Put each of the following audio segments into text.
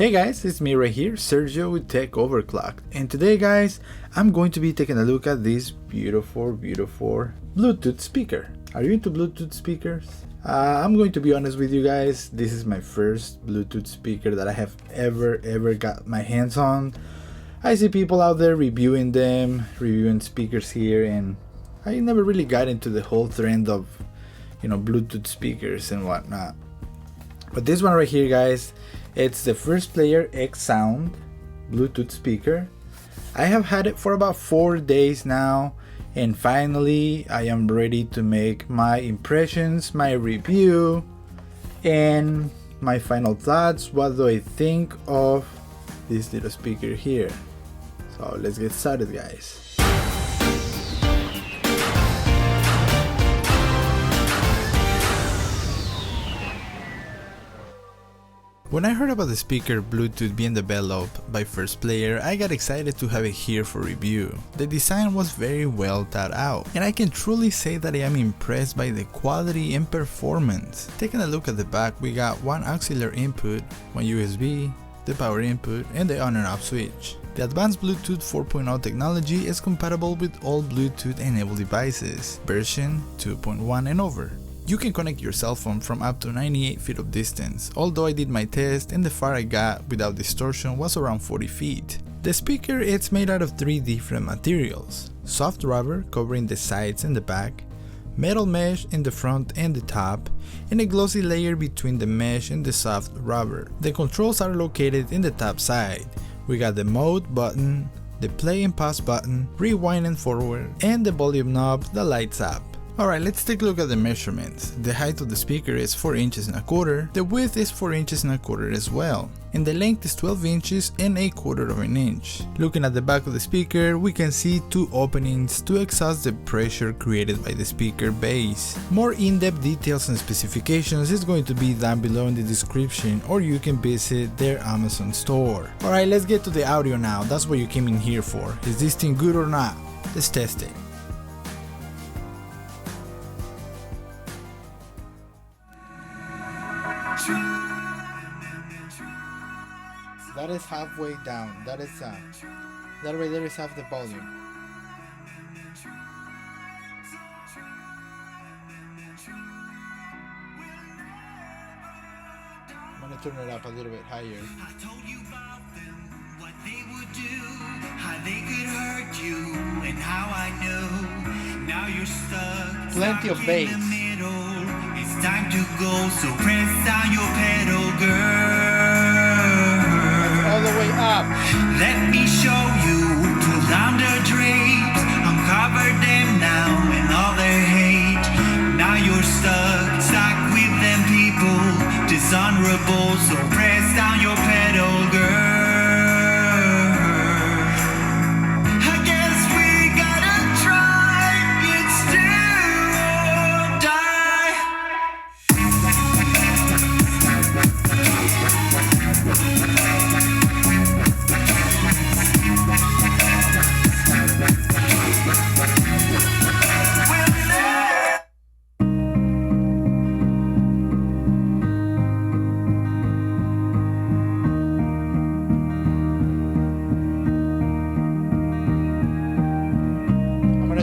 Hey guys, it's me right here, Sergio with Tech Overclocked, and today guys, I'm going to be taking a look at this beautiful Bluetooth speaker. Are you into Bluetooth speakers? I'm going to be honest with you guys, this is my first Bluetooth speaker that I have ever got my hands on. I see people out there reviewing them, reviewing speakers here, and I never really got into the whole trend of, Bluetooth speakers and whatnot. But this one right here guys, it's the 1STPLAYER X Sound Bluetooth speaker. I have had it for about 4 days now, and finally I am ready to make my impressions, my review, and my final thoughts. What do I think of this little speaker here? So let's get started guys. When I heard about the speaker Bluetooth being developed by 1STPLAYER, I got excited to have it here for review. The design was very well thought out, and I can truly say that I am impressed by the quality and performance. Taking a look at the back, we got one auxiliary input, one USB, the power input, and the on and off switch. The advanced Bluetooth 4.0 technology is compatible with all Bluetooth enabled devices, version 2.1 and over. You can connect your cell phone from up to 98 feet of distance, although I did my test and the far I got without distortion was around 40 feet. The speaker is made out of 3 different materials: soft rubber covering the sides and the back, metal mesh in the front and the top, and a glossy layer between the mesh and the soft rubber. The controls are located in the top side. We got the mode button, the play and pause button, rewind and forward, and the volume knob that lights up. Alright, let's take a look at the measurements. The height of the speaker is 4 inches and a quarter, the width is 4 inches and a quarter as well, and the length is 12 inches and a quarter of an inch. Looking at the back of the speaker, we can see 2 openings to exhaust the pressure created by the speaker base. More in-depth details and specifications is going to be down below in the description, or you can visit their Amazon store. Alright, let's get to the audio now. That's what you came in here for. Is this thing good or not? Let's test it. That is halfway down. That right there is half the volume. I'm gonna turn it up a little bit higher. I told you about them, what they would do, how they could hurt you, and how I know. Now you're stuck. Plenty of bass. In the middle. It's time to go, so press down your pedal, girl. All the way up. Let me show you. Pull down the drapes, uncover them now and all their hate. Now you're stuck with them people, dishonorable. So press down your pedal, girl. I guess we gotta try. It's do or die.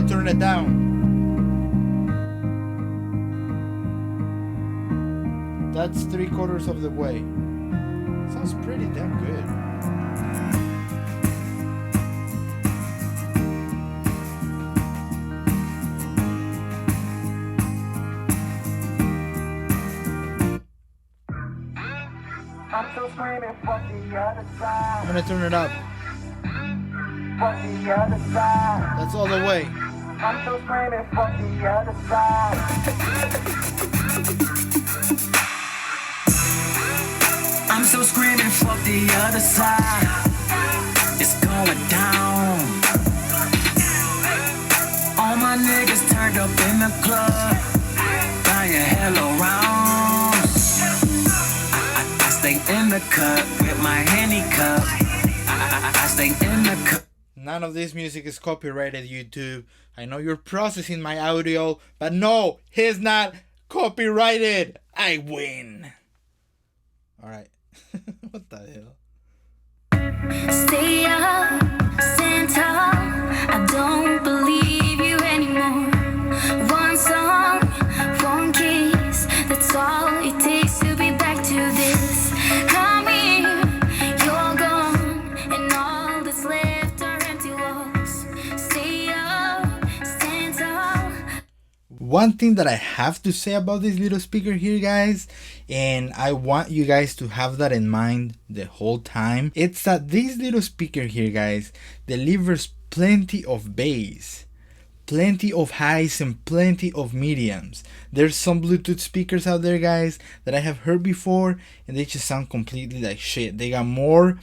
Turn it down. That's 3/4 of the way. Sounds pretty damn good. I'm still screaming, fuck the other side. I'm gonna turn it up. Fuck the other side. That's all the way. I'm still screaming, fuck the other side. I'm so screaming, fuck the other side. It's going down. All my niggas turned up in the club, buying hella rounds. I stay in the cut with my Henny cup. I stay in the cut. None of this music is copyrighted, YouTube. I know you're processing my audio, but no, he's not copyrighted. I win. Alright. What the hell? One thing that I have to say about this little speaker here, guys, and I want you guys to have that in mind the whole time, it's that this little speaker here, guys, delivers plenty of bass, plenty of highs, and plenty of mediums. There's some Bluetooth speakers out there, guys, that I have heard before, and they just sound completely like shit. They got more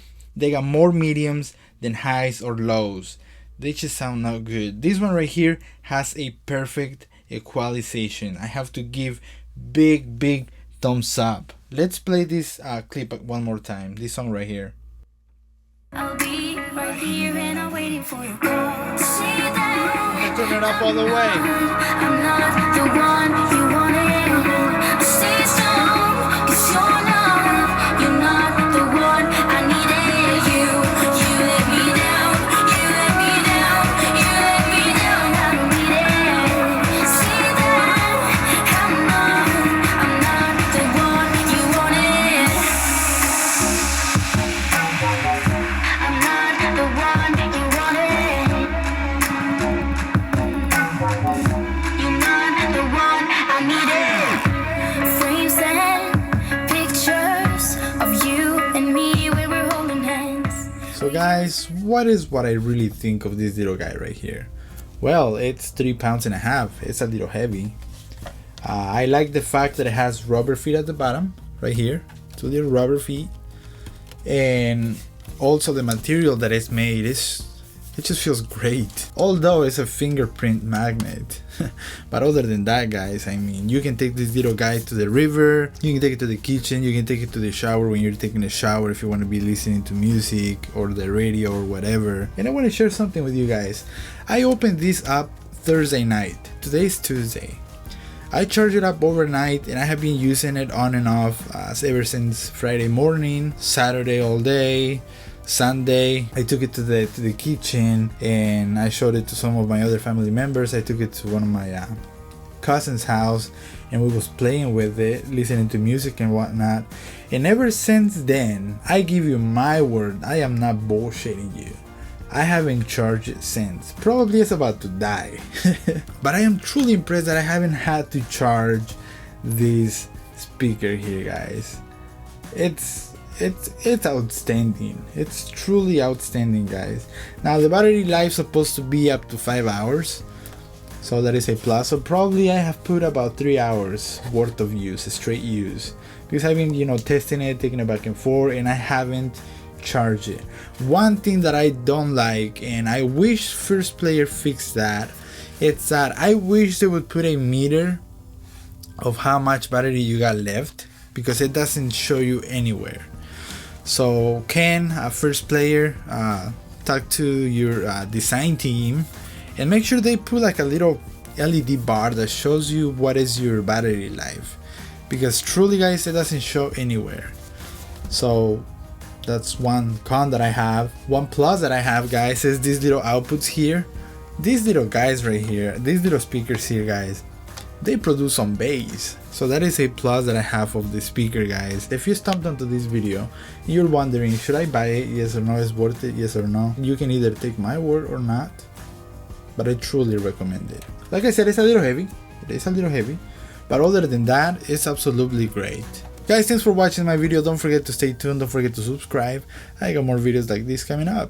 mediums than highs or lows. They just sound not good. This one right here has a perfect equalization. I have to give big thumbs up. Let's play this clip one more time. This song right here. I'll be right here and I'm waiting for your call. See that? Turn it up all the way. I'm not the one you wanted. Stay strong, 'cause you're not. You're not the one I needed. You let me down. You let me down. You let me down. I don't need it. See that? I'm not the one you wanted. I'm not the one you wanted. You're not the one I needed. Frames and pictures of you and me when we're holding hands. So guys, what I really think of this little guy right here? Well, it's 3.5 pounds. It's a little heavy. I like the fact that it has rubber feet at the bottom right here, 2 little rubber feet, and also the material that it's made it just feels great, although it's a fingerprint magnet. But other than that, guys, I mean, you can take this little guy to the river, you can take it to the kitchen, you can take it to the shower when you're taking a shower, if you want to be listening to music or the radio or whatever. And I want to share something with you guys. I opened this up Thursday night. Today's Tuesday. I charged it up overnight and I have been using it on and off ever since Friday morning, Saturday all day, Sunday. I took it to the kitchen and I showed it to some of my other family members. I took it to one of my cousin's house and we was playing with it, listening to music and whatnot. And ever since then, I give you my word, I am not bullshitting you, I haven't charged it since. Probably it's about to die. But I am truly impressed that I haven't had to charge this speaker here, guys. It's outstanding. It's truly outstanding, guys. Now the battery life is supposed to be up to 5 hours, so that is a plus. So probably I have put about 3 hours worth of use, straight use, because I've been, you know, testing it, taking it back and forth, and I haven't charged it. One thing that I don't like, and I wish 1STPLAYER fixed that, it's that I wish they would put a meter of how much battery you got left, because it doesn't show you anywhere. So can 1STPLAYER talk to your design team and make sure they put like a little LED bar that shows you what is your battery life, because truly, guys, it doesn't show anywhere. So that's one con that I have. One plus that I have, guys, is these little outputs here. These little guys right here, these little speakers here, guys, they produce some bass. So that is a plus that I have of the speaker, guys. If you stumbled onto this video, you're wondering, should I buy it? Yes or no? Is worth it? Yes or no? You can either take my word or not, but I truly recommend it. Like I said, it's a little heavy. It is a little heavy, but other than that, it's absolutely great. Guys, thanks for watching my video. Don't forget to stay tuned. Don't forget to subscribe. I got more videos like this coming up.